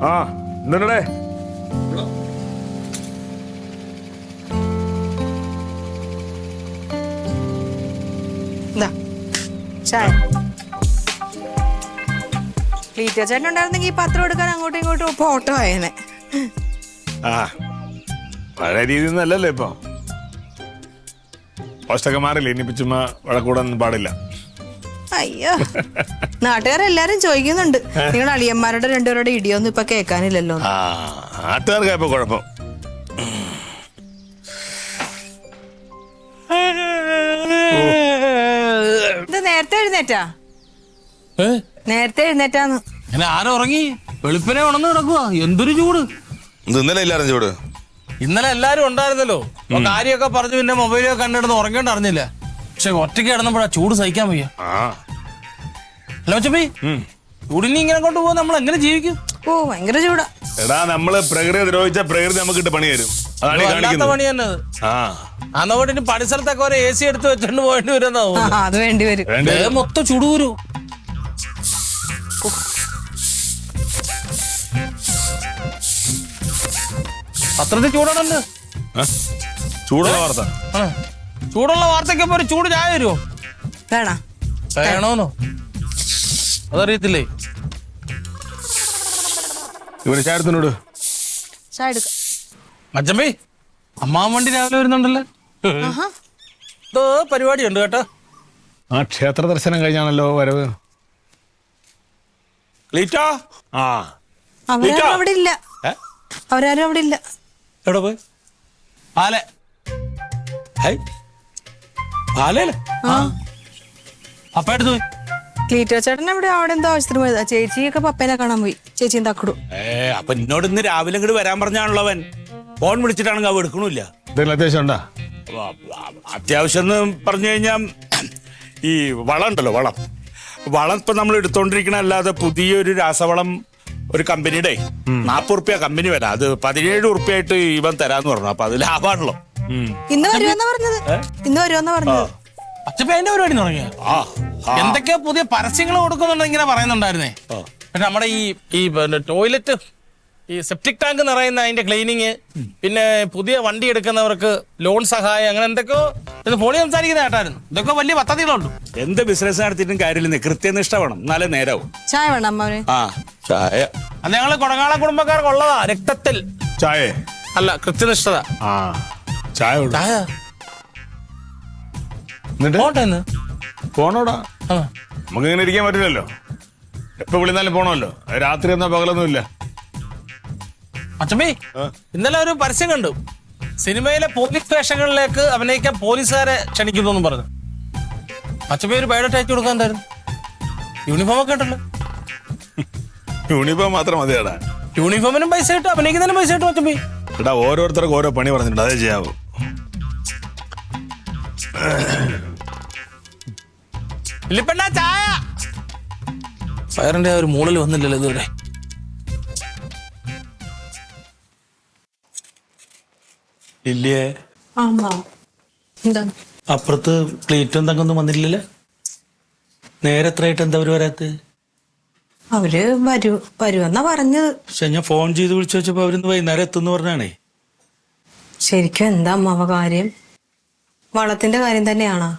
ആ എന്തുണ്ടേ? ക്ലീറ്റോ ചേട്ടൻ ഉണ്ടായിരുന്നെങ്കിൽ ഈ പത്രം എടുക്കാൻ അങ്ങോട്ടും ഇങ്ങോട്ടും ഫോട്ടോ ആയേനെ. ആ പഴയ രീതിയൊന്നും അല്ലല്ലോ ഇപ്പൊ. പോസ്റ്റൊക്കെ മാറില്ലേ, ഇനിയിപ്പോ ചുമ്മാ വഴക്കൂടാൻ പാടില്ല. അയ്യോ, നാട്ടുകാരെല്ലാരും ചോദിക്കുന്നുണ്ട് നിങ്ങൾ അളിയന്മാരുടെ രണ്ടുപേരുടെ ഇടിയൊന്നും ഇപ്പൊ കേൾക്കാനില്ലല്ലോ. ആ നാട്ടുകാർക്കാ ഇപ്പൊ കുഴപ്പം. ഇത് നേരത്തെ എഴുന്നേറ്റാ? നേരത്തെ എഴുന്നേറ്റാന്ന്. ആരും ഉറങ്ങി വെളുപ്പിനെ ഉണർന്ന് കിടക്കുക. എന്തൊരു ചൂട്! ഇന്നലെ ഇല്ലായിരുന്നു ചൂട്. ഇന്നലെ എല്ലാരും ഉണ്ടായിരുന്നല്ലോ. കാര്യമൊക്കെ പറഞ്ഞു പിന്നെ മൊബൈലൊക്കെ കണ്ടിടുന്ന് ഉറങ്ങേണ്ട അറിഞ്ഞില്ല. പക്ഷെ ഒറ്റയ്ക്ക് കിടന്നപ്പോഴാ ചൂട് സഹിക്കാൻ വയ്യ. ഹലോ ചപ്പി, ചൂടിനെ ഇങ്ങനെ കൊണ്ടുപോകാൻ നമ്മൾ എങ്ങനെ ജീവിക്കും? ഓ ഭയങ്കര ചൂടാ. എടാ നമ്മള് പ്രകൃതി ദ്രോഹിച്ച പ്രകൃതി നമുക്ക് ഇട്ട് പണി തരും. പണി തന്നെ അന്നോട്ടിന് പണിസ്ഥലത്തൊക്കെ ഒരു AC എടുത്ത് വെച്ചോണ്ട് പോയിട്ട് വരുന്ന അത് വേണ്ടി വരും. മൊത്തം ചൂട് വരൂ. പത്രത്തിൽ ചൂടാണല്ലോ. ചൂടുള്ള വാർത്ത. ചൂടുള്ള വാർത്തയ്ക്കൊപ്പം ഒരു ചൂട് ചായ വരുമോ? വേണോന്നോ അതറിയത്തില്ലേ? ഇവര് ചായത്തിനോട് മച്ചമ്പി അമ്മാവൻ വണ്ടി രാവിലെ വരുന്നുണ്ടല്ലോ. എന്തോ പരിപാടി ഉണ്ട് കേട്ടോ. ആ ക്ഷേത്ര ദർശനം കഴിഞ്ഞാണല്ലോ വരവ്. ക്ലീറ്റോ, അവരാരും അവിടെ ഇല്ല. അവരാരും അവിടെ ഇല്ല. എവിടെ പോയി? പാലേ പാലല്ലേ? അപ്പ എടുത്തു പോയി. ക്ലീറ്റോ ചേട്ടൻ അവിടെ എന്തോ ആവശ്യത്തിന് പോയതാ. ചേച്ചിയൊക്കെ പപ്പേനെ കാണാൻ പോയി. ചേച്ചിയും തക്കടും. അപ്പൊ എന്നോട് ഇന്ന് രാവിലെ ഇങ്ങോട്ട് വരാൻ പറഞ്ഞാണല്ലോ അവൻ. ഫോൺ വിളിച്ചിട്ടാണെങ്കിൽ അവ എടുക്കണില്ല. അത്യാവശ്യം ഉണ്ടാ? അത്യാവശ്യം എന്ന് പറഞ്ഞു കഴിഞ്ഞാൽ ഈ വളം ഉണ്ടല്ലോ, വളം ഇപ്പൊ നമ്മൾ എടുത്തോണ്ടിരിക്കണ അല്ലാതെ പുതിയൊരു രാസവളം ഒരു കമ്പനിയുടെ 40 ഉറുപ്പ്യ കമ്പനി വരാം. അത് 17 ഉറുപ്പ്യായിട്ട് ഇവൻ തരാന്ന് പറഞ്ഞു. അപ്പൊ അത് ലാഭമാണല്ലോ. ഇന്ന് വരുമെന്നാ പറഞ്ഞത്. അച്ഛപ്പ അതിന്റെ പരിപാടി തുടങ്ങിയ എന്തൊക്കെയോ പുതിയ പരസ്യങ്ങൾ കൊടുക്കുന്നുണ്ട് ഇങ്ങനെ പറയുന്നുണ്ടായിരുന്നേ. പിന്നെ നമ്മുടെ ഈ ടോയ്ലറ്റ്, ഈ സെപ്റ്റിക് ടാങ്ക് നിറയുന്ന അതിന്റെ ക്ലീനിങ്, പിന്നെ പുതിയ വണ്ടി എടുക്കുന്നവർക്ക് ലോൺ സഹായം, അങ്ങനെ എന്തൊക്കെയോ ഫോണിൽ സംസാരിക്കുന്ന കേട്ടായിരുന്നു. ഇതൊക്കെ വലിയ പദ്ധതികളുണ്ട്. എന്ത് ബിസിനസ് നടത്തിയിട്ടും കാര്യമില്ല, കൃത്യനിഷ്ഠ വേണം, എന്നാലേ നേരാവും. ചായ വേണം അമ്മാവന്? ചായ അത് ഞങ്ങള് കൊടങ്ങാള കുടുംബക്കാർക്കുള്ളതാ. രക്തത്തിൽ ചായ അല്ല, കൃത്യനിഷ്ഠത. ചായ ചായ പോണോടാ. നമുക്ക് ഇങ്ങനെ ഇരിക്കാൻ പറ്റില്ലല്ലോ. എപ്പോ വിളിന്നാലും പോണല്ലോ. രാത്രി എന്നാ പകലൊന്നും ഇല്ല. അച്ഛമ്മേ, ഇന്നലെ ഒരു പരസ്യം കണ്ടു. സിനിമയിലെ പോലീസ് സ്റ്റേഷനുകളിലേക്ക് അഭിനയിക്കാൻ പോലീസുകാരെ ക്ഷണിക്കുന്നു പറഞ്ഞു. അച്ഛമ്മ ഒരു ബയോഡേറ്റ അയച്ചു കൊടുക്കാൻ എന്തായിരുന്നു? യൂണിഫോം ഒക്കെ ഉണ്ടല്ലോ. യൂണിഫോം മാത്രം മതിയാടാ. യൂണിഫോമിനും പൈസ കിട്ടും, അഭിനയിക്കുന്നതിനും പൈസ കിട്ടും. അച്ഛമ്മേ എടാ, ഓരോരുത്തർക്കും ഓരോ പണി പറഞ്ഞിട്ടുണ്ട്, അതേ ചെയ്യാവൂ. ഇല്ലിപ്പെണ്ണ ചായ. ഫയറിന്റെ ഒരു മൂളൽ വന്നില്ലല്ലോ ഇതുവരെ. ഇല്ലേ? അപ്പുറത്ത് പ്ലേറ്റും തങ്ങൊന്നും വന്നില്ലല്ലോ. നേരെ എത്രയായിട്ട് എന്താ അവര് വരാത്ത? അവര് വരുമെന്നാ പറഞ്ഞത്. പക്ഷെ ഞാൻ ഫോൺ ചെയ്ത് വിളിച്ചു വെച്ചപ്പോ അവരിന്ന് വൈകുന്നേരം എത്തുന്നു പറഞ്ഞാണേ. ശരിക്കും എന്താ അമ്മാവ കാര്യം? വളത്തിന്റെ കാര്യം തന്നെയാണോ?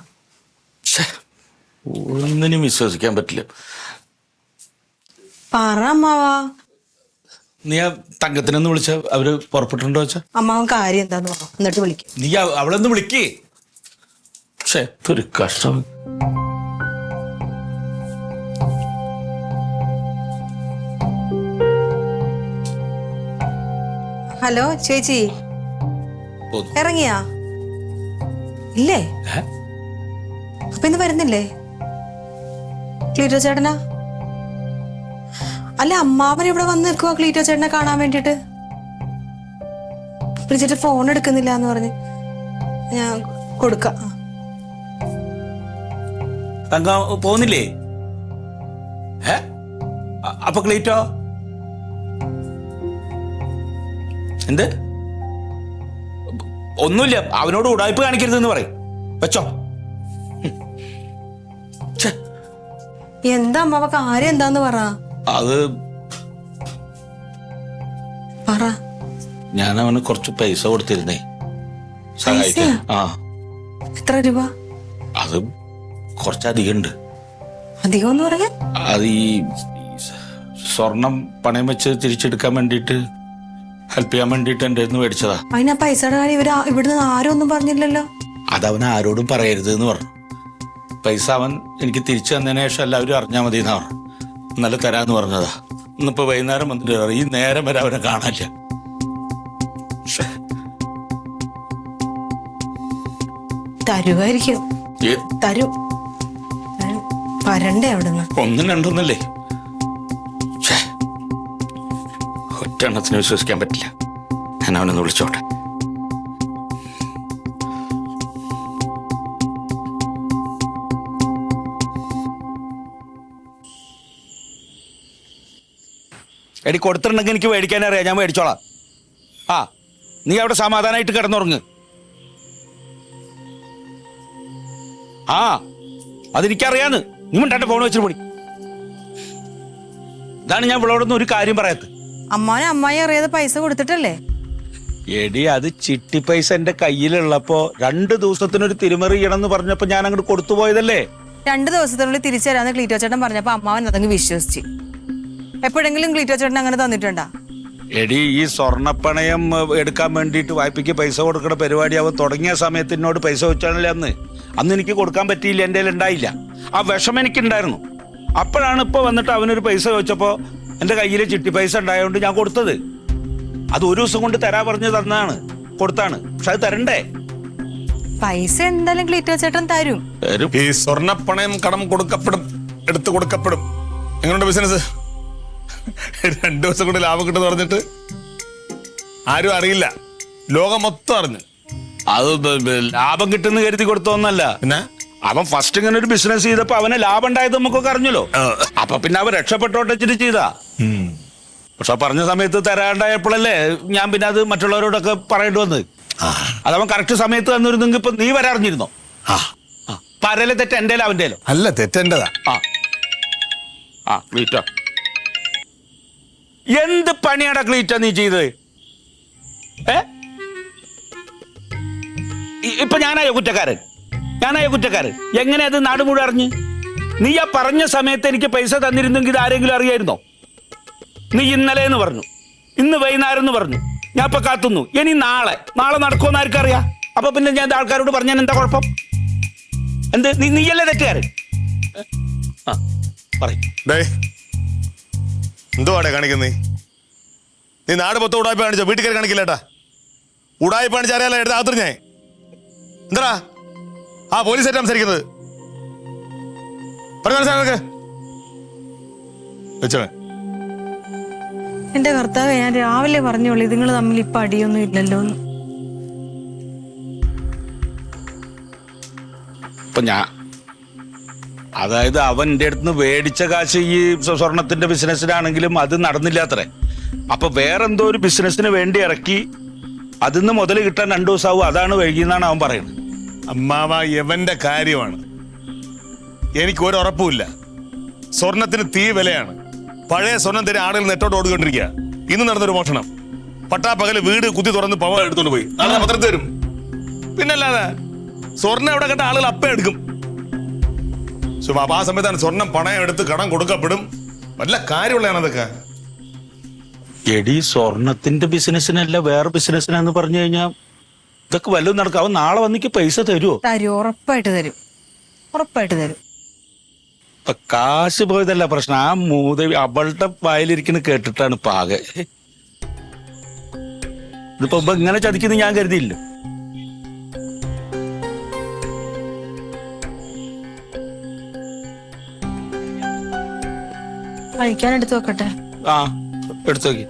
ഒന്നിനും വിശ്വസിക്കാൻ പറ്റില്ല. പറ അമ്മാവാ. നീ ആ തങ്കത്തിനൊന്ന് വിളിച്ച അവര് പുറപ്പെട്ടിട്ടുണ്ടോ വെച്ചാ? അമ്മാവൻ കാര്യം എന്താന്ന് പറ, എന്നിട്ട് വിളിക്കും. നീ അവളൊന്ന് വിളിക്കേ. പക്ഷെ എന്തൊരു കഷ്ടം. ഹലോ ചേച്ചി, ഇറങ്ങിയാ? ഇല്ലേ? അപ്പൊ ഇന്ന് വരുന്നില്ലേ ക്ലീറ്റോ ചേട്ടനാ? അല്ല, അമ്മാവൻ ഇവിടെ വന്ന് നിൽക്കുവാ ക്ലീറ്റോ ചേട്ടനെ കാണാൻ വേണ്ടിട്ട്. വിളിച്ചിട്ട് ഫോൺ എടുക്കുന്നില്ല എന്ന് പറഞ്ഞ്. ഞാൻ കൊടുക്കാം. തങ്ക പോകുന്നില്ലേ? അപ്പൊ ക്ലീറ്റോ എന്ത്? ഒന്നുമില്ല, അവനോട് ഉടായ്പ കാണിക്കരുതെന്ന് പറയും. വെച്ചോ. എന്താ അമ്മാവ കാര്യം എന്താന്ന് പറ. അത് പറ. ഞാൻ അവന് കുറച്ച് പൈസ കൊടുത്തിരുന്നേ സഹായിക്കാൻ. ആ, എത്ര രൂപ? അത് കുറച്ചധികം ഉണ്ട്. അധികം എന്ന് പറയാൻ? അത് ഈ സ്വർണം പണയം വെച്ച് തിരിച്ചെടുക്കാൻ വേണ്ടിയിട്ട് ഹെൽപ്പ് ചെയ്യാൻ വേണ്ടിയിട്ട് എൻ്റെ അടുത്ത് മേടിച്ചതാ. അതിനാ പൈസയുടെ കാര്യം ഇവിടുന്ന് ആരും ഒന്നും പറഞ്ഞില്ലല്ലോ. അതവൻ ആരോടും പറയരുത് എന്ന് പറഞ്ഞു. പൈസ അവൻ എനിക്ക് തിരിച്ചു തന്നതിന് ശേഷം എല്ലാവരും അറിഞ്ഞാൽ മതി എന്നാ പറഞ്ഞു. ഇന്നലെ തരാന്ന് പറഞ്ഞതാ. ഇന്നിപ്പോ വൈകുന്നേരം വന്നിട്ട് ഈ നേരം വരെ അവനെ കാണാനില്ല. തരുവായിരിക്കും. തരും. വരണ്ടേ അവിടുന്ന്? ഒന്നും രണ്ടൊന്നല്ലേ. ഒറ്റ എണ്ണത്തിന് വിശ്വസിക്കാൻ പറ്റില്ല. ഞാൻ അവനൊന്ന് വിളിച്ചോട്ടെ. എടി കൊടുത്തിട്ടുണ്ടെങ്കിൽ എനിക്ക് മേടിക്കാനറിയാം, ഞാൻ മേടിച്ചോളാം. ആ, നീ അവിടെ സമാധാനമായിട്ട് കിടന്നുറങ്ങ്. ആ, അതെനിക്കറിയാന്ന്. നീ മിണ്ടാണ്ട് ഫോൺ വെച്ചിട്ട് പോടി. ഇതാണ് ഞാൻ ഇവളോടൊന്നും ഒരു കാര്യം പറയാത്തത്. അമ്മാനെ അമ്മായി അറിയാതെ പൈസ കൊടുത്തിട്ടല്ലേ? എടി, അത് ചിട്ടി പൈസ എന്റെ കയ്യിലുള്ളപ്പോ 2 ദിവസത്തിനൊരു തിരുമറി ചെയ്യണമെന്ന് പറഞ്ഞപ്പോ ഞാൻ അങ്ങോട്ട് കൊടുത്തു പോയതല്ലേ. 2 ദിവസത്തിനുള്ളിൽ തിരിച്ചു തരാന്ന് ക്ലീറ്റോ ചേട്ടൻ പറഞ്ഞപ്പോ അമ്മാവൻ അതങ്ങ് വിശ്വസിച്ച്. എപ്പോഴെങ്കിലും ക്ലീറ്റോ ചേട്ടൻ അങ്ങനെ തന്നിട്ടുണ്ടാ? എടി, ഈ സ്വർണ്ണപ്പണയം എടുക്കാൻ വേണ്ടിയിട്ട് വായ്പയ്ക്ക് പൈസ കൊടുക്കുന്ന പരിപാടി അവൻ തുടങ്ങിയ സമയത്ത് എന്നോട് പൈസ വെച്ചാണല്ലേ അന്ന് എനിക്ക് കൊടുക്കാൻ പറ്റിയില്ല, എൻ്റെ ഉണ്ടായില്ല. ആ വിഷമം എനിക്കുണ്ടായിരുന്നു. അപ്പോഴാണ് ഇപ്പൊ വന്നിട്ട് അവനൊരു പൈസ ചോദിച്ചപ്പോ എൻ്റെ കയ്യിൽ ചിട്ടി പൈസ ഉണ്ടായതുകൊണ്ട് ഞാൻ കൊടുത്തത്. അത് ഒരു ദിവസം കൊണ്ട് തരാ പറഞ്ഞ് തന്നാണ്, കൊടുത്താണ്. പക്ഷെ അത് തരണ്ടേ? പൈസ എന്തായാലും ക്ലീറ്റോ ചേട്ടൻ തരും. ഈ സ്വർണ്ണപ്പണയം കടം കൊടുക്കപ്പെടും, എടുത്തു കൊടുക്കപ്പെടും. എങ്ങനെയുണ്ട് ബിസിനസ്? 2 ദിവസം കൊണ്ട് ലാഭം കിട്ടുമെന്ന് പറഞ്ഞിട്ട് ആരും അറിയില്ല, ലോകം മൊത്തം അറിഞ്ഞു. അത് ലാഭം കിട്ടുന്ന കരുതി കൊടുത്തോന്നല്ല. പിന്നെ അവൻ ഫസ്റ്റ് ഇങ്ങനെ ഒരു ബിസിനസ് ചെയ്തപ്പോ അവന് ലാഭം ഉണ്ടായത് നമുക്കൊക്കെ അറിഞ്ഞല്ലോ. അപ്പൊ പിന്നെ അവൻ രക്ഷപ്പെട്ടോട്ടിട്ട് ചെയ്താ. പക്ഷെ പറഞ്ഞ സമയത്ത് തരാണ്ടായപ്പോഴല്ലേ ഞാൻ പിന്നെ അത് മറ്റുള്ളവരോടൊക്കെ പറയേണ്ടി വന്നത്. അതവൻ കറക്റ്റ് സമയത്ത് തന്നിരുന്നെങ്കിൽ ഇപ്പൊ നീ വരെ അറിഞ്ഞിരുന്നോ? പരലെ തെറ്റ് എന്റേലോ അവന്റേലോ? അല്ല, തെറ്റെന്റെതാ. ക്ലീറ്റ, എന്ത് പണിയാടാ ക്ലീറ്റ നീ ചെയ്തത്? ഇപ്പൊ ഞാനായോ കുറ്റക്കാരൻ? എങ്ങനെ അത് നാട് മുഴുവൻ അറിഞ്ഞ്? നീ ആ പറഞ്ഞ സമയത്ത് എനിക്ക് പൈസ തന്നിരുന്നെങ്കിൽ ഇത് ആരെങ്കിലും അറിയായിരുന്നോ? നീ ഇന്നലെ എന്ന് പറഞ്ഞു, ഇന്ന് വൈകുന്നേരം എന്ന് പറഞ്ഞു. ഞാൻ ഇപ്പൊ കാത്തുന്നു. ഇനി നാളെ നടക്കുമെന്ന് ആർക്കറിയാം? അപ്പൊ പിന്നെ ഞാൻ ആൾക്കാരോട് പറഞ്ഞാൽ എന്താ കുഴപ്പം? എന്ത് നീയല്ലേ തെറ്റുകാരൻ? എന്തുവാടെ കാണിക്കുന്നേ? നീ നാട് മൊത്തം ഉടായ്പ കാണിച്ചോ? വീട്ടിൽ കയറി കാണിക്കില്ലേട്ടാ. ഉടായ്പ കാണിച്ച അറിയാലോ, എടുത്ത് ആത്ര ഞാൻ എന്താ പോലീസായിട്ട് സംസാരിക്കുന്നത്? പറഞ്ഞു മനസ്സിലാക്ക് വെച്ചോ. എന്റെ കർത്താവ്, ഞാൻ രാവിലെ പറഞ്ഞോളൂ നിങ്ങൾ തമ്മിൽ ഇപ്പൊ അടിയൊന്നും ഇല്ലല്ലോ. ഇപ്പൊ അതായത് അവന്റെ അടുത്ത് മേടിച്ച കാശ് ഈ സ്വർണത്തിന്റെ ബിസിനസ്സിനാണെങ്കിലും അത് നടന്നില്ലാത്രേ. അപ്പൊ വേറെന്തോ ഒരു ബിസിനസ്സിന് വേണ്ടി ഇറക്കി അതിന്ന് മുതൽ കിട്ടാൻ 2 ദിവസമാവും. അതാണ് വൈകിയെന്നാണ് അവൻ പറയുന്നത്. അമ്മാവ, എവന്റെ കാര്യമാണ്. എനിക്ക് ഒരു ഉറപ്പുമില്ല. സ്വർണത്തിന് തീ വിലയാണ്. പഴയ സ്വർണം തരും ആളുകൾ നെട്ടോട്ട് ഓടിക്കൊണ്ടിരിക്കുക. ഇന്ന് നടന്നൊരു മോഷണം. പട്ടാപ്പകല് വീട് കുത്തി തുറന്ന് പവ എടുത്തോണ്ട് പോയി. നാളെ പത്രത്തിൽ തരും. പിന്നല്ലാതെ സ്വർണ്ണം എവിടെ കണ്ട ആളുകൾ അപ്പം എടുക്കും. ആ സമയത്താണ് സ്വർണം പണയം എടുത്ത് കടം കൊടുക്കപ്പെടും. വല്ല കാര്യമുള്ളതാണ് അതൊക്കെ. എടി, സ്വർണത്തിന്റെ ബിസിനസ്സിനല്ല വേറെ ബിസിനസ്സിനാന്ന് പറഞ്ഞു കഴിഞ്ഞാൽ ഇതൊക്കെ വല്ലതും നടക്കും. അവൻ നാളെ വന്നിക്ക് പൈസ തരുമോ? തരും, ഉറപ്പായിട്ട് തരും. ഇപ്പൊ കാശ് പോയതല്ല പ്രശ്നം. ആ മൂദേവി അവളുടെ വായിലിരിക്കുന്ന കേട്ടിട്ടാണ് പാകെ. ഇതിപ്പോ ഇങ്ങനെ ചതിക്കുന്ന ഞാൻ കരുതിയില്ല. കഴിക്കാൻ എടുത്തു വെക്കട്ടെ? എടുത്തു നോക്കി.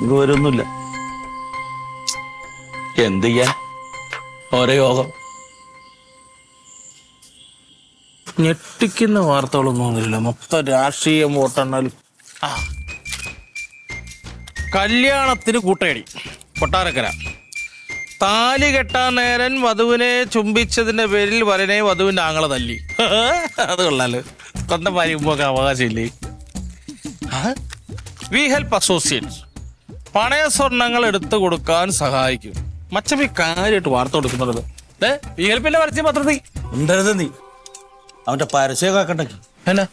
ഇത് വരുന്നില്ല. എന്ത് ചെയ്യാൻ? ഓരോ യോഗം. ഞെട്ടിക്കുന്ന വാർത്തകളൊന്നും ഒന്നുമില്ല, മൊത്തം രാഷ്ട്രീയം വോട്ടെണ്ണലും. ആ, കല്യാണത്തിന് കൂട്ടയടി കൊട്ടാരക്കര. താലി കെട്ടാൻ നേരൻ വധുവിനെ ചുംബിച്ചതിന്റെ പേരിൽ വരനെ വധുവിന്റെ ആങ്ങളെ തല്ലി. അത് കൊള്ളാലോ, സ്വന്തം ഭാര്യയൊക്കെ അവകാശമില്ലേ. വി ഹെൽപ്പ് അസോസിയേറ്റ്സ് പണയ സ്വർണങ്ങൾ എടുത്തു കൊടുക്കാൻ സഹായിക്കും. മച്ചപ്പി കാര്യമായിട്ട് വാർത്ത കൊടുക്കുന്നത് വി ഹെൽപ്പിന്റെ പരസ്യം പത്രത്തിൽ ഉണ്ടായിരുന്ന നീ അവന്റെ പരസ്യമൊക്കെ ആക്കണ്ടെങ്കിൽ എന്നാ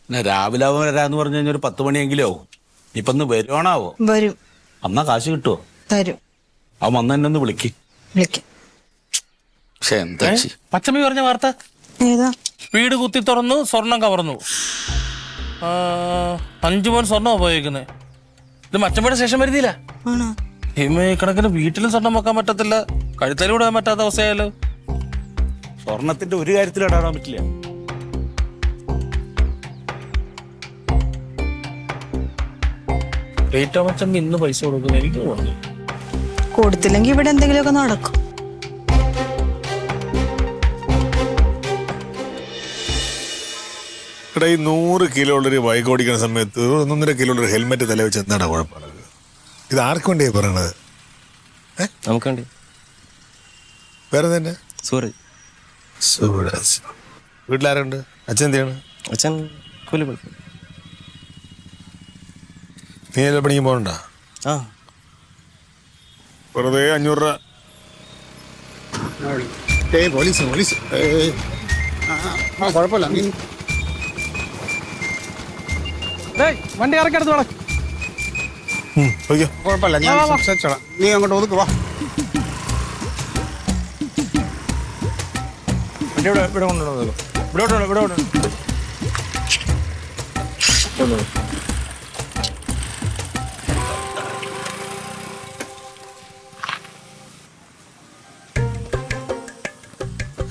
പിന്നെ രാവിലെ അവൻ വരാന്ന് പറഞ്ഞു കഴിഞ്ഞാൽ ഒരു 10 മണിയെങ്കിലും ആവും. ഇപ്പൊ ഒന്ന് വരുവാണാവോ? വരും. അന്നാ കാശ് കിട്ടുവോ? തരും. അവൻ വന്ന് എന്നെ ഒന്ന് വിളിക്ക്. വിളിക്കാം. പക്ഷെ എന്താ പച്ചമ്മി പറഞ്ഞ വാർത്ത ഏതാ? വീട് കുത്തി തുറന്നു, സ്വർണം കവർന്നു. 5 പവൻ സ്വർണ്ണം ഉപയോഗിക്കുന്നത്. ഇത് മച്ചമ്മയുടെ ശേഷം വരുന്നില്ല. ആണോ? ഈ കണക്കിന് വീട്ടിലും സ്വർണം വെക്കാൻ പറ്റത്തില്ല, കഴുത്തലൂടെ ഇടാൻ പറ്റാത്ത അവസ്ഥയായാലോ. സ്വർണത്തിന്റെ ഒരു കാര്യത്തിൽ ഇടാൻ പറ്റില്ല. റേറ്റ് മച്ചമ്മ ഇന്ന് പൈസ കൊടുക്കുന്നു, എനിക്ക് തോന്നുന്നു. കൊടുത്തില്ലെങ്കിൽ ഇവിടെ എന്തെങ്കിലുമൊക്കെ നടക്കും. ഇവിടെ ഈ 100 കിലോ ഉള്ളൊരു ബൈക്ക് ഓടിക്കുന്ന സമയത്ത് 1.5 കിലോ ഉള്ളൊരു ഹെൽമെറ്റ് തല വെച്ച് എന്താണ് കുഴപ്പമുള്ളത്? ഇത് ആർക്ക് വേണ്ടിയാ പറയണത്? നമുക്ക് വേണ്ടി. വേറെ തന്നെ സോറി. വീട്ടിലാരുണ്ട്? അച്ഛൻ എന്ത് ചെയ്യാണ്? അച്ഛൻ കൂലി കൊടുക്കും. നീ എല്ലാ പണിക്കും പോകണ്ട? ആ, വെറുതെ 500 രൂപ. പോലീസ് പോലീസ് കുഴപ്പമില്ല. വണ്ടി ഇറക്കെടുത്ത് വേണം. ഓക്കെ, കുഴപ്പമില്ല, ഞാൻ സംസാരിച്ചോളാം. നീ അങ്ങോട്ട് ഒതുക്ക് വാ. ഇവിടെ ഇവിടെ കൊണ്ടുവന്നു, ഇവിടെ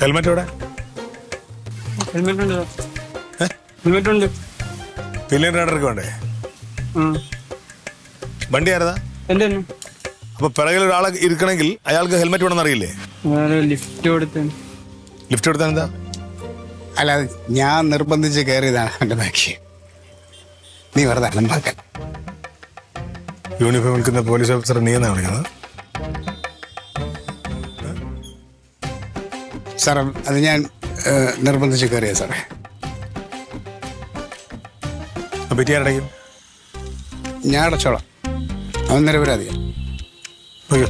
ഹെൽമെറ്റ് എവിടെ? ഹെൽമെറ്റ് ഉണ്ട്. ഹെൽമെറ്റ് ഉണ്ട്. പില്ലിയൻ റൈഡർക്ക് വേണ്ടേ? വണ്ടി ആരതാ? എൻ്റെ അപ്പൊ പിറകിൽ ഒരാളെ ഇരിക്കണമെങ്കിൽ അയാൾക്ക് ഹെൽമെറ്റ് വേണമെന്ന് അറിയില്ലേ? ലിഫ്റ്റ് കൊടുത്ത്. ലിഫ്റ്റ് കൊടുത്താൽ എന്താ? അല്ല, ഞാൻ നിർബന്ധിച്ച് കയറിയതാണ് എൻ്റെ ബാക്കി. നീ വെറുതെ അലമ്പാക്കൽ. യൂണിഫോം വിൽക്കുന്ന പോലീസ് ഓഫീസർ നീ എന്നാണ് വിളിക്കുന്നത്? സാറേ, അത് ഞാൻ നിർബന്ധിച്ച് കയറിയ സാറേ. പറ്റി ആരടയ്ക്കും? ഞാൻ അടച്ചോളാം. അവൻ നിരപരാധിയാ. അയ്യോ,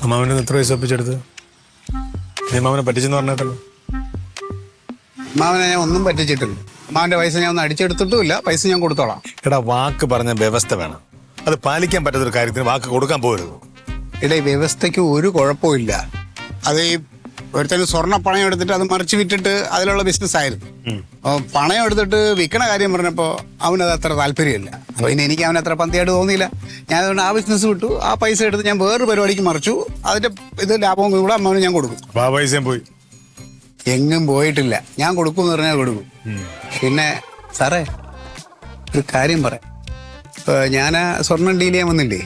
അമ്മാവൻ്റെ എത്ര പൈസ ഒപ്പിച്ചെടുത്ത്? നീ അമ്മാവനെ പറ്റിച്ചെന്ന് പറഞ്ഞിട്ടല്ലോ. മാവനെ ഞാൻ ഒന്നും പറ്റിച്ചിട്ടില്ല. മാവൻ്റെ പൈസ ഞാൻ ഒന്നും അടിച്ചെടുത്തിട്ടുമില്ല. പൈസ ഞാൻ കൊടുത്തോളാം. എടാ, വാക്ക് പറഞ്ഞ വ്യവസ്ഥ വേണം. അത് പാലിക്കാൻ പറ്റാത്തൊരു കാര്യത്തിന് വാക്ക് കൊടുക്കാൻ പോകരുത്. ഇവിടെ ഈ വ്യവസ്ഥയ്ക്ക് ഒരു കുഴപ്പമില്ല. അത് ഈ ഒരുത്തന് സ്വർണ്ണ പണയം എടുത്തിട്ട് അത് മറിച്ച് വിറ്റിട്ട് അതിലുള്ള ബിസിനസ് ആയിരുന്നു. അപ്പോൾ പണയം എടുത്തിട്ട് വിൽക്കണ കാര്യം പറഞ്ഞപ്പോൾ അവനത് അത്ര താല്പര്യമില്ല. അപ്പോൾ ഇനി എനിക്ക് അവനത്ര പന്തിയായിട്ട് തോന്നിയില്ല. ഞാൻ അതുകൊണ്ട് ആ ബിസിനസ് വിട്ടു. ആ പൈസ എടുത്ത് ഞാൻ വേറൊരു പരിപാടിക്ക് മറിച്ചു. അതിൻ്റെ ഇത് ലാഭവും കൂടെ അമ്മാവന് ഞാൻ കൊടുക്കും. അപ്പോൾ ആ പൈസയും പോയി. എങ്ങും പോയിട്ടില്ല. ഞാൻ കൊടുക്കുമെന്ന് പറഞ്ഞാൽ കൊടുക്കും. പിന്നെ സാറേ, ഒരു കാര്യം പറയാം. ഞാൻ ആ സ്വർണ്ണം ഡീൽ ചെയ്യാൻ വന്നില്ലേ,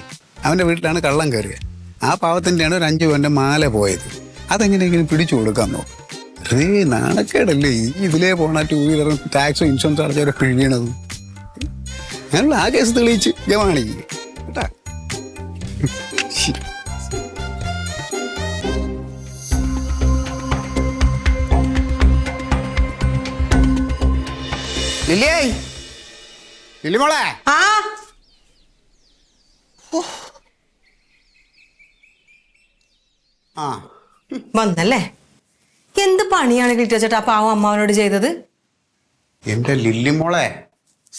അവൻ്റെ വീട്ടിലാണ് കള്ളം കയറിയത്. ആ പാവത്തിൻ്റെയാണ് ഒരു 5 പവൻ്റെ മാല പോയത്. അതെങ്ങനെയെങ്കിലും പിടിച്ചു കൊടുക്കാൻ നോക്കും. നാണക്കേടല്ലേ ഈ ഇതിലേ പോണ 2 വീലറും ടാക്സും ഇൻഷുറൻസ് അടച്ചവരെ പിഴിയണതും. ഞാനുള്ള ആ കേസ് തെളിയിച്ച് ജമാണി കേട്ടാ. ലില്ലിയേ, ലില്ലിമോളെ. ആ, ആ, വന്നല്ലേ? എന്ത് പണിയാണ് ക്ലീറ്റോ ചേട്ടാ പാവം അമ്മാവനോട് ചെയ്തത്? എന്റെ ലില്ലിമോളെ,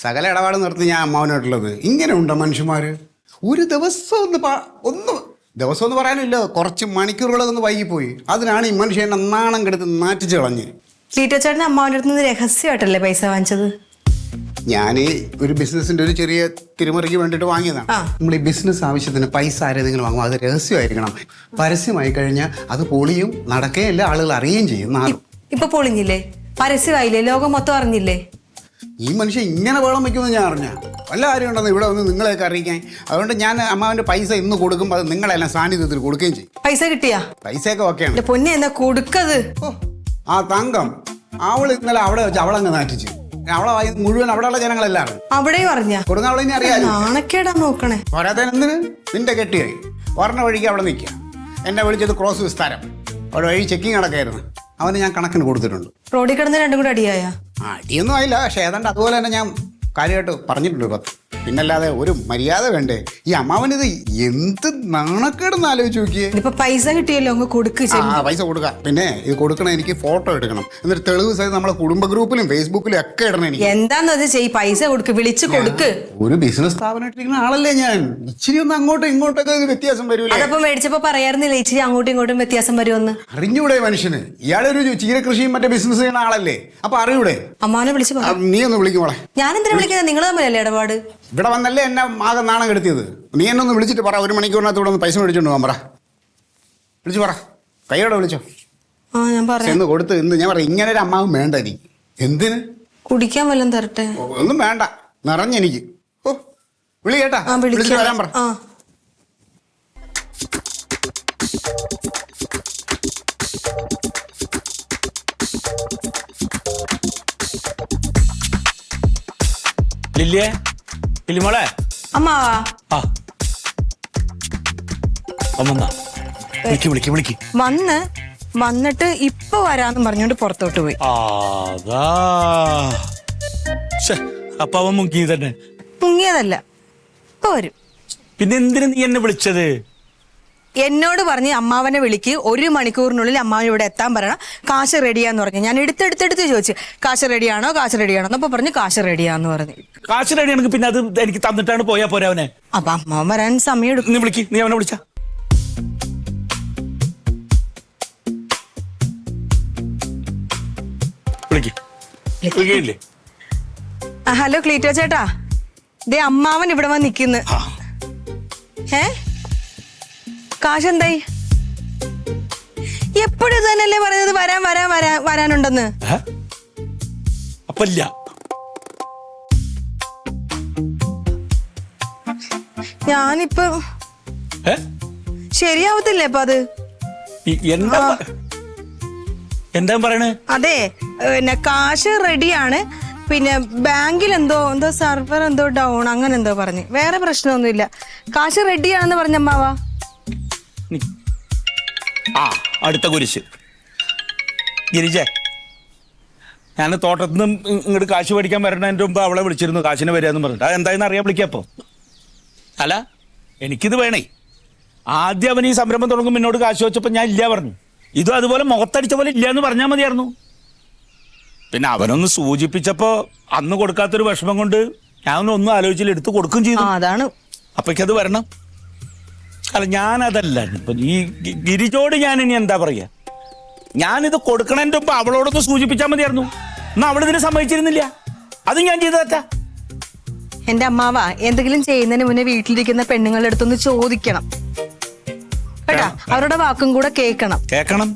സകല ഇടപാട് നിർത്തി ഞാൻ അമ്മാവനായിട്ടുള്ളത്. ഇങ്ങനെ ഉണ്ടോ മനുഷ്യന്മാര്? ഒരു ദിവസം ദിവസം എന്ന് പറയാനില്ല, കുറച്ച് മണിക്കൂറുകളൊന്ന് വൈകിപ്പോയി. അതിനാണ് ഈ മനുഷ്യൻ എന്നെ നാണം കെടുത്ത് നാറ്റിച്ച് കളഞ്ഞ്. ക്ലീറ്റോ ചേട്ടൻ അമ്മാവൻ്റെ അടുത്ത് നിന്ന് രഹസ്യമായിട്ടല്ലേ പൈസ വാങ്ങിച്ചത്? ഞാൻ ഒരു ബിസിനസിന്റെ ഒരു ചെറിയ തിരുമറിക്ക് വേണ്ടിയിട്ട് വാങ്ങിയതാണ്. ആ. നമ്മൾ ഈ ബിസിനസ് ആവശ്യത്തിന് പൈസ ആരെങ്കിലും വാങ്ങും, അത് രഹസ്യമായിരിക്കണം. പരസ്യമായി കഴിഞ്ഞാൽ അത് പൊളിയും, നടക്കുകയില്ല, ആളുകൾ അറിയുകയും ചെയ്യും. ഇപ്പൊ പൊളിഞ്ഞില്ലേ? പരസ്യമായില്ലേ? ലോകം മൊത്തം അറിഞ്ഞില്ലേ? ഈ മനുഷ്യൻ ഇങ്ങനെ വേളം വയ്ക്കുമെന്ന് ഞാൻ അറിഞ്ഞ വല്ല കാര്യം ഉണ്ടെന്ന് ഇവിടെ വന്ന് നിങ്ങളെയൊക്കെ അറിയിക്കാൻ. അതുകൊണ്ട് ഞാൻ അമ്മാവൻ്റെ പൈസ ഇന്ന് കൊടുക്കുമ്പോൾ അത് നിങ്ങളെല്ലാം സാന്നിധ്യത്തിൽ കൊടുക്കുകയും ചെയ്യും. പൈസ കിട്ടിയാ? പൈസയൊക്കെ ഓക്കെയാണ്. എന്റെ പൊന്നെ എന്താ കൊടുക്കത്? ഓ, ആ തങ്കം അവൾ ഇന്നലെ അവിടെ വെച്ച് അവളങ്ങ് നാറ്റിച്ച്. അവളെ മുഴുവൻ അവിടെയുള്ള ജനങ്ങളെല്ലാം അവിടെയും അറിഞ്ഞ കൊടുങ്ങ അവളെ ഇനി അറിയാം. നാണക്കേടാ നോക്കണേ. പോരാത്തതിന് നിന്റെ കെട്ടിയായി പറഞ്ഞ വഴിക്ക് അവിടെ നിൽക്കുക. എന്നെ വിളിച്ചത് ക്രോസ് വിസ്താരം. അവിടെ വഴി ചെക്കിങ് നടക്കായിരുന്നു. അവന് ഞാൻ കണക്കിന് കൊടുത്തിട്ടുണ്ട്. റോഡിൽ കിടന്ന് രണ്ടും കൂടെ അടിയായ? അടിയൊന്നും ആയില്ല, പക്ഷെ ഏതാണ്ട് അതുപോലെ തന്നെ ഞാൻ കാര്യമായിട്ട് പറഞ്ഞിട്ടുണ്ട് 10. പിന്നല്ലാതെ ഒരു മര്യാദ വേണ്ടേ? ഈ അമ്മാവനിത് എന്ത് നാണക്കേടെന്ന് ആലോചിച്ച് നോക്കിയേ. ഇപ്പൊ പൈസ കിട്ടിയല്ലോ, അങ്ങ് കൊടുക്ക്. പൈസ കൊടുക്കാം. പിന്നെ ഇത് കൊടുക്കണ എനിക്ക് ഫോട്ടോ എടുക്കണം. എന്നിട്ട് തെളിവ് സഹിതം നമ്മളെ കുടുംബ ഗ്രൂപ്പിലും ഫേസ്ബുക്കിലും ഒക്കെ ഇടണം. എനിക്ക് എന്താന്നത് ചെയ്, പൈസ കൊടുക്ക്, വിളിച്ച് കൊടുക്ക്. ഒരു ബിസിനസ് സ്ഥാപനമായിട്ടിരിക്കുന്ന ആളല്ലേ ഞാൻ. ഇച്ചിരി ഒന്ന് അങ്ങോട്ടും ഇങ്ങോട്ടൊക്കെ ഒരു വ്യത്യാസം വരൂലേ? അതപ്പോ മേടിച്ചപ്പോ പറയാറുന്നില്ല ഇച്ചിരി അങ്ങോട്ടും ഇങ്ങോട്ടും വ്യത്യാസം വരുമെന്ന്? അറിഞ്ഞൂടെ മനുഷ്യന്? ഇയാളൊരു ചീരകൃഷിയും മറ്റേ ബിസിനസ് ചെയ്യുന്ന ആളല്ലേ, അപ്പൊ അറിയൂടെ? അമ്മാവനെ വിളിച്ച് പറ. നീ ഒന്ന് വിളിക്കുമോളെ. ഞാൻ എന്തിനാ വിളിക്കുന്നത്? നിങ്ങൾ തമ്മിലല്ലേ ഇടപാട്? ഇവിടെ വന്നല്ലേ എന്നെ ആകെ നാണം കെടുത്തിയത്. നീ എന്നെ ഒന്ന് വിളിച്ചിട്ട് പറ, 1 മണിക്കൂറിനകത്ത് ഇവിടെ ഒന്ന് പൈസ മേടിച്ചോണ്ട് പോകാൻ പറ. വിളിച്ചു പറ, കൈയോടെ വിളിച്ചോ. ആ ഞാൻ പറയാം. എന്ന് കൊടുത്ത് ഇന്ന് ഞാൻ പറയാം, ഇങ്ങനെ ഒരു അമ്മാവും വേണ്ട എനിക്ക്. എന്തിന്? കുടിക്കാൻ വല്ലതും തരട്ടെ? ഒന്നും വേണ്ട, നിറഞ്ഞെനിക്ക്. ഓ വിളി കേട്ടാ, ആ വിളിച്ചിട്ട് വരാൻ പറ. ആ ലില്ലിയെ, ലില്ലിമോളെ. അമ്മാവാ ആ വന്നാ വിളിക്ക്. വന്നിട്ട് ഇപ്പൊ വരാന്ന് പറഞ്ഞോണ്ട് പുറത്തോട്ട് പോയി. അതാ അപ്പൊ അവൻ മുങ്ങി തന്നെ. മുങ്ങിയതല്ല, ഇപ്പൊ വരും. പിന്നെ എന്തിനു നീ എന്നെ വിളിച്ചത്? എന്നോട് പറഞ്ഞ് അമ്മാവനെ വിളിക്ക്, 1 മണിക്കൂറിനുള്ളിൽ അമ്മാവൻ ഇവിടെ എത്താൻ പറയണം, കാശ് റെഡിയാന്ന് പറഞ്ഞു. ഞാൻ എടുത്തെടുത്ത് ചോദിച്ചു, കാശ് റെഡിയാണോ അപ്പൊ പറഞ്ഞു കാശ് റെഡിയാന്ന് പറഞ്ഞു. കാശ് റെഡിയാണെങ്കിൽ പിന്നെ അത് എനിക്ക് തന്നിട്ടാണ് പോയാ പോരെ അവനെ. അപ്പൊ അമ്മാവൻ വരാൻ സമയം എടുക്കും. നീ വിളിക്ക്, നീ അവനെ വിളിച്ച. വിളിക്കില്ലേ? ഹലോ ക്ലീറ്റോ ചേട്ടാ, ദേ അമ്മാവൻ ഇവിടെ വന്ന് നിക്കുന്നു. കാശ് എന്തായി? എപ്പോഴും തന്നെയല്ലേ പറയുന്നത് വരാനുണ്ടെന്ന്. അപ്പല്ല ഞാനിപ്പോ ശരിയാവത്തില്ലേ അപ്പൊ അത്? എന്താ പറയണേ? അതെ, കാശ് റെഡിയാണ്, പിന്നെ ബാങ്കിൽ എന്തോ സർവർ എന്തോ ഡൗൺ അങ്ങനെ എന്തോ പറഞ്ഞു. വേറെ പ്രശ്നമൊന്നുമില്ല, കാശ് റെഡിയാണെന്ന് പറഞ്ഞമ്മാവാ. അടുത്ത കുരിശ്. ഗിരിജ, ഞാൻ തോട്ടത്തിൽ നിന്ന് ഇങ്ങോട്ട് കാശ് മേടിക്കാൻ വരണതിൻ്റെ മുമ്പ് അവളെ വിളിച്ചിരുന്നു, കാശിന് വരികയെന്ന് പറഞ്ഞിട്ട്. അതെന്തായെന്ന് അറിയാൻ വിളിക്കപ്പോ. അല്ല, എനിക്കിത് വേണേ. ആദ്യം അവൻ ഈ സംരംഭം തുടങ്ങും എന്നോട് കാശ് വെച്ചപ്പോൾ ഞാൻ ഇല്ല പറഞ്ഞു. ഇതും അതുപോലെ മുഖത്തടിച്ച പോലെ ഇല്ല എന്ന് പറഞ്ഞാൽ മതിയായിരുന്നു. പിന്നെ അവനൊന്ന് സൂചിപ്പിച്ചപ്പോ അന്ന് കൊടുക്കാത്തൊരു വിഷമം കൊണ്ട് ഞാൻ ഒന്നും ആലോചിച്ചില്ല, എടുത്ത് കൊടുക്കും ചെയ്തു. അതാണ്. അപ്പൊക്കത് വരണം. അല്ല, ഞാനതല്ല. ഇപ്പൊ ഈ ഗിരിജോട് ഞാൻ ഇനി എന്താ പറയാ? ഞാനിത് കൊടുക്കണതിന്റെ മുമ്പ് അവളോടൊന്ന് സൂചിപ്പിച്ചാൽ മതിയായിരുന്നു. എന്നാ അവളിതിന് സമ്മതിച്ചിരുന്നില്ല. അത് ഞാൻ ചെയ്തതാ. എന്റെ അമ്മാവ എന്തെങ്കിലും ചെയ്യുന്നതിന് മുന്നേ വീട്ടിലിരിക്കുന്ന പെണ്ണുങ്ങളുടെ അടുത്തൊന്ന് ചോദിക്കണം കേട്ടാ. അവരുടെ വാക്കും കൂടെ കേൾക്കണം.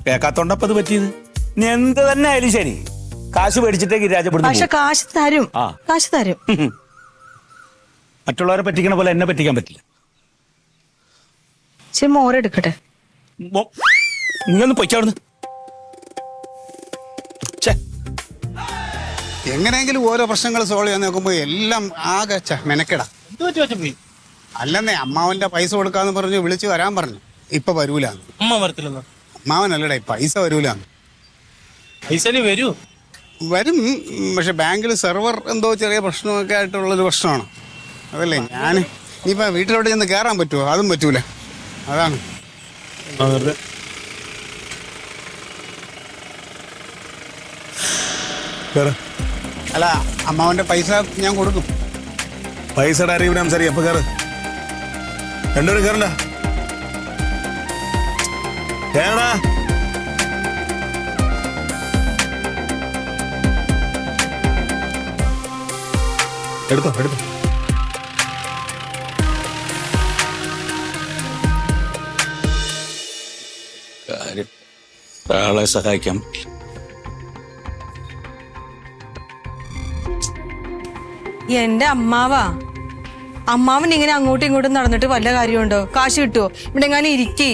കേൾക്കാത്തോണ്ടപ്പോ അത് പറ്റിയത്. ഇനി എന്ത് തന്നെ ആയാലും ശരി, കാശ് മേടിച്ചിട്ടേ ഗിരിരാജപ്പെടുന്നു. പക്ഷെ കാശ് തരും. മറ്റുള്ളവരെ പറ്റിക്കണ പോലെ എന്നെ പറ്റിക്കാൻ പറ്റില്ല. മോരെടുക്കട്ടെ. നീ ഒന്ന് പൊയ്ക്കാവുന്നു. എങ്ങനെയെങ്കിലും ഓരോ പ്രശ്നങ്ങൾ സോൾവ് ചെയ്യാൻ നോക്കുമ്പോ എല്ലാം ആകെ മെനക്കെടാ. അല്ലെന്നേ, അമ്മാവന്റെ പൈസ കൊടുക്കാന്ന് പറഞ്ഞു വിളിച്ചു വരാൻ പറഞ്ഞു. ഇപ്പൊ വരൂലാന്ന്. അമ്മാവനല്ലടേ, പൈസ വരൂലാന്ന്. വരും, പക്ഷെ ബാങ്കിൽ സെർവർ എന്തോ ചെറിയ പ്രശ്നമൊക്കെ ആയിട്ടുള്ളൊരു പ്രശ്നമാണ്. അതല്ലേ ഞാൻ ഇനിയിപ്പോ വീട്ടിലോട്ട് ചെന്ന് കയറാൻ പറ്റുമോ? അതും പറ്റൂല. അതാണ്. അല്ല, അമ്മാവന്റെ പൈസ ഞാൻ കൊടുക്കും. പൈസയുടെ അറിവ് സംസാരിക്കും. അപ്പൊ കയറ്, രണ്ടുപേരും കയറണ്ട. കേരള എടുത്തോ. ഒരാളെ സഹായിക്കാം. എന്റെ അമ്മാവാ, അമ്മാവൻ ഇങ്ങനെ അങ്ങോട്ടും ഇങ്ങോട്ടും നടന്നിട്ട് വല്ല കാര്യമുണ്ടോ? കാശ് കിട്ടുവോ? ഇവിടെ എങ്ങാനും ഇരിക്കേ.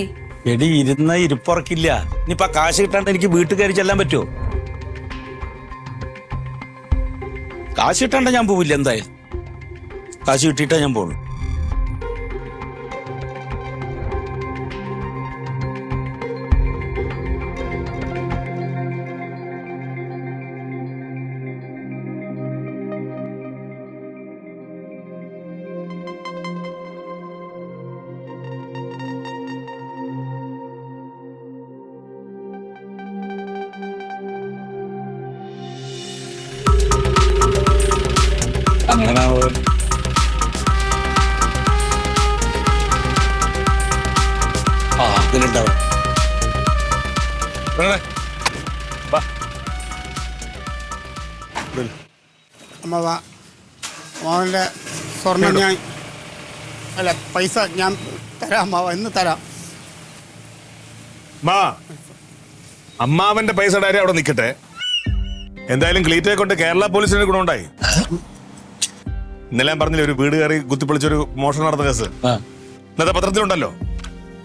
എടി ഇരുന്ന ഇരിപ്പുറക്കില്ല. ഇനിയിപ്പൊ കാശ് കിട്ടാണ്ട് എനിക്ക് വീട്ടിൽ കയറി ചെല്ലാൻ പറ്റുമോ? കാശ് കിട്ടാണ്ട് ഞാൻ പോവില്ല. എന്തായാലും കാശ് കിട്ടിയിട്ടാ ഞാൻ പോകുള്ളൂ. അങ്ങനെ ഇതിലുണ്ടാവും. വേണേ? വാ. അമ്മ വാ, മോൻ്റെ സ്വർണം ഞാൻ അല്ല പൈസ ഞാൻ തരാം അമ്മാവ, ഇന്ന് തരാം. മാ, അമ്മാവന്റെ പൈസ കാര്യം അവിടെ നിൽക്കട്ടെ. എന്തായാലും ക്ലീറ്റയെ കൊണ്ട് കേരള പോലീസിന് ഗുണമുണ്ടായി. ഇന്നലെ ഞാൻ പറഞ്ഞില്ലേ ഒരു വീട് കയറി കുത്തിപ്പൊളിച്ചൊരു മോഷണം നടന്ന കേസ്. ഇന്നത്തെ പത്രത്തിലുണ്ടല്ലോ.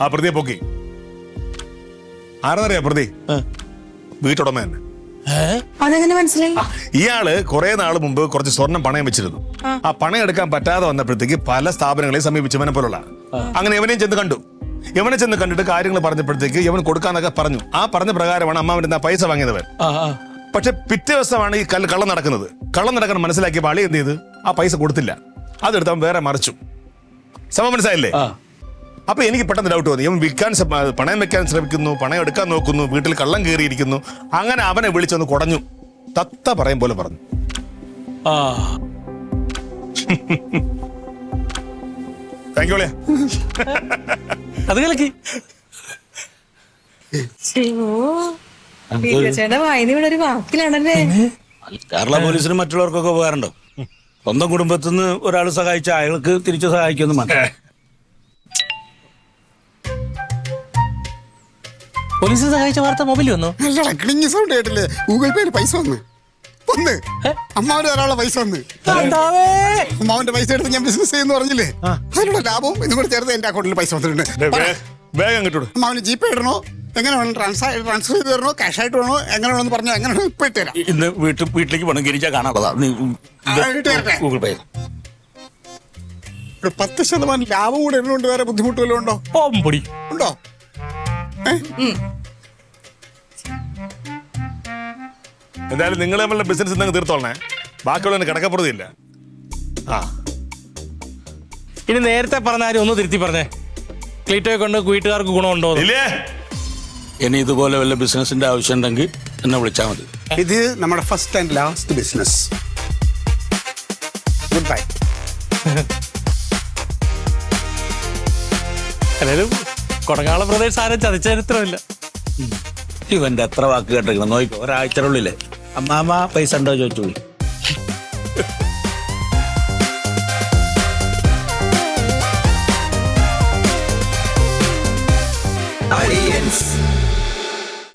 ആ പ്രതിയെ പൊക്കി. ആരെന്നറിയാ പ്രതി? വീട്ടുടമ തന്നെ. അതെങ്ങനെ മനസ്സിലായി? ഇയാള് കുറെ നാൾ മുമ്പ് കുറച്ച് സ്വർണം പണയം വെച്ചിരുന്നു. ആ പണയം എടുക്കാൻ പറ്റാതെ വന്നപ്പോഴത്തേക്ക് പല സ്ഥാപനങ്ങളെയും സമീപിച്ചവനെ പോലുള്ള. അങ്ങനെ ഇവനെയും ചെന്ന് കണ്ടു. ഇവനെ ചെന്ന് കണ്ടിട്ട് കാര്യങ്ങൾ പറഞ്ഞപ്പോഴത്തേക്ക് ഇവൻ കൊടുക്കാന്നൊക്കെ പറഞ്ഞു. ആ പറഞ്ഞ പ്രകാരമാണ് അമ്മാവന്റെ പൈസ വാങ്ങിയവൻ. പക്ഷെ പിറ്റേ ദിവസമാണ് ഈ കള്ളം നടക്കുന്നത്. കള്ളം നടക്കണം മനസ്സിലാക്കിയ പാളി എന്ത് ചെയ്ത് ആ പൈസ കൊടുത്തില്ല. അതെടുത്ത് അവൻ വേറെ മറിച്ചു. സംഭവം മനസ്സിലായില്ലേ? അപ്പൊ എനിക്ക് പെട്ടെന്ന് ഡൗട്ട് തോന്നി. ഇവൻ പണയം വെക്കാൻ ശ്രമിക്കുന്നു, പണയം എടുക്കാൻ നോക്കുന്നു, വീട്ടിൽ കള്ളം കയറിയിരിക്കുന്നു. അങ്ങനെ അവനെ വിളിച്ചൊന്ന് കുടഞ്ഞു. തത്ത പറയും പോലെ പറഞ്ഞു. Thank you. അത് കളിക്ക്. ചേട്ടാ വായന ഇവിടെ ഒരു വാക്കിലാണല്ലേ. കേരള പോലീസിന് മറ്റുള്ളവർക്കൊക്കെ ഉപകാരമുണ്ടോ? സ്വന്തം കുടുംബത്തിൽ നിന്ന് ഒരാൾ സഹായിച്ച അയാൾക്ക് തിരിച്ചു സഹായിക്കൊന്നും വേണ്ട. പോലീസ് സഹായിച്ച വാർത്ത മൊബൈലിൽ വന്നോ? അല്ലടാ, ക്ലിങ് സൗണ്ട് കേട്ടില്ലേ? ഗൂഗിൾ പേയിൽ പൈസ വന്ന് അമ്മാവന്റെ ഒരാളെ പൈസ വന്ന്. അമ്മാവന്റെ പൈസ എടുത്ത് ഞാൻ ബിസിനസ് ചെയ്യുന്നു പറഞ്ഞില്ലേ? അതിലുള്ള ലാഭവും ഇതും കൂടെ ചേർത്ത് എന്റെ അക്കൗണ്ടിൽ പൈസ വന്നിട്ടുണ്ട്. വേഗം കിട്ടൂ. അമ്മാവന് ജിപേ ഇടണോ, എങ്ങനെ വേണം ട്രാൻസ്ഫർ ചെയ്ത് തരണോ, ക്യാഷ് ആയിട്ട് വേണോ, എങ്ങനെ വേണമെന്ന് പറഞ്ഞാൽ എങ്ങനെ വേണം ഇപ്പൊ ഇട്ടുതരാം. ഇന്ന് വീട്ടിലേക്ക് പണം ഗിരിച്ചാൽ കാണാനുള്ളതാ. ഗൂഗിൾ പേ. ഒരു 10% ലാഭം കൂടെ ഇടുന്നുണ്ട്. വേറെ ബുദ്ധിമുട്ട് വല്ലതും ഉണ്ടോ? പൊടി ഉണ്ടോ? എന്തായാലും നിങ്ങൾ തമ്മിലുള്ള ബിസിനസ് എന്തെങ്കിലും തീർത്തോളണേ. ബാക്കിയുള്ള കിടക്കപ്പുറതില്ല. ആ ഇനി നേരത്തെ പറഞ്ഞാലും ഒന്ന് തിരുത്തി പറഞ്ഞേ. ക്ലീറ്റോയെ കൊണ്ട് വീട്ടുകാർക്ക് ഗുണമുണ്ടോ? ഇല്ലേ? ഇനി ഇതുപോലെ വല്ല ബിസിനസിന്റെ ആവശ്യം ഉണ്ടെങ്കിൽ എന്നെ വിളിച്ചാൽ മതി. ഇത് നമ്മുടെ first and last business. Good bye. അതായത് കൊടകാള പ്രദേശ് ആരും ചതിച്ചരിത്രമില്ല. ഇവന്റെ എത്ര വാക്ക് കേട്ടിരിക്കണം നോക്കിക്കോ. ഒരാഴ്ചയുള്ളില്ലേ അമ്മാമ്മ പൈസ ഉണ്ടോ ചോദിച്ചോളി. Audience.